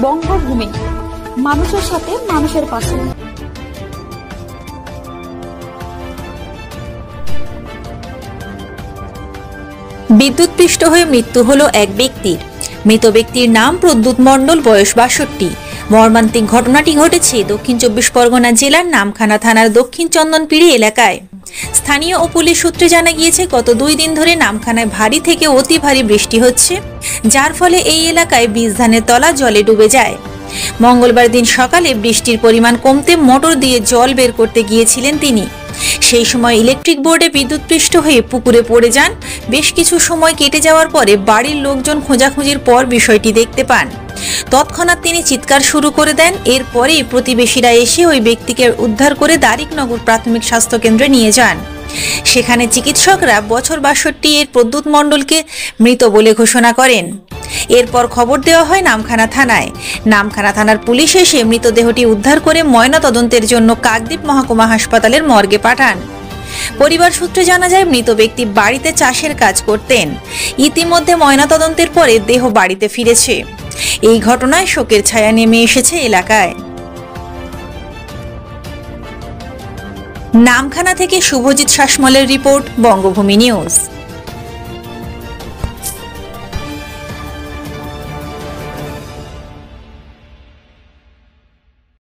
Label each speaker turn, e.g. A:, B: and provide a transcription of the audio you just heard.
A: বঙ্গভূমি, মানুষের সাথে মানুষের পাশে।
B: বিদ্যুৎপৃষ্ট হয়ে মৃত্যু হলো এক ব্যক্তির। মৃত ব্যক্তির নাম প্রদ্যুৎ মণ্ডল, বয়স ৬২। মর্মান্তিক ঘটনাটি ঘটেছে দক্ষিণ ২৪ পরগনা জেলার নামখানা থানার দক্ষিণ চন্দনপিড়ি এলাকায়। স্থানীয় ও পুলিশ সূত্রে জানা গিয়েছে, গত ২ দিন ধরে নামখানায় ভারী থেকে অতি ভারী বৃষ্টি হচ্ছে, যার ফলে এই এলাকায় বীজ ধানের তলা জলে ডুবে যায়। মঙ্গলবার দিন সকালে বৃষ্টির পরিমাণ কমতে মোটর দিয়ে জল বের করতে গিয়েছিলেন তিনি। সেই সময় ইলেকট্রিক বোর্ডে বিদ্যুৎপৃষ্ট হয়ে পুকুরে পড়ে যান। বেশ কিছু সময় কেটে যাওয়ার পরে বাড়ির লোকজন খোঁজাখুঁজির পর বিষয়টি দেখতে পান। তৎক্ষণাৎ তিনি চিৎকার শুরু করে দেন। এরপরেই প্রতিবেশীরা এসে ওই ব্যক্তিকে উদ্ধার করে দারিকনগর প্রাথমিক স্বাস্থ্য কেন্দ্রে নিয়ে যান। সেখানে চিকিৎসকরা বছর ৬২ এর প্রদ্যুৎ মণ্ডলকে মৃত বলে ঘোষণা করেন। এরপর খবর দেওয়া হয় নামখানা থানায়। নামখানা থানার পুলিশ এসে মৃতদেহটি উদ্ধার করে ময়নাতদন্তের জন্য কাকদ্বীপ মহকুমা হাসপাতালের মর্গে পাঠান। পরিবার সূত্রে জানা যায়, মৃত ব্যক্তি বাড়িতে চাষের কাজ করতেন। ইতিমধ্যে ময়নাতদন্তের পরে দেহ বাড়িতে ফিরেছে। এই ঘটনায় শোকের ছায়া নেমে এসেছে এলাকায়। নামখানা থেকে শুভজিৎ শাসমলের রিপোর্ট, বঙ্গভূমি নিউজ।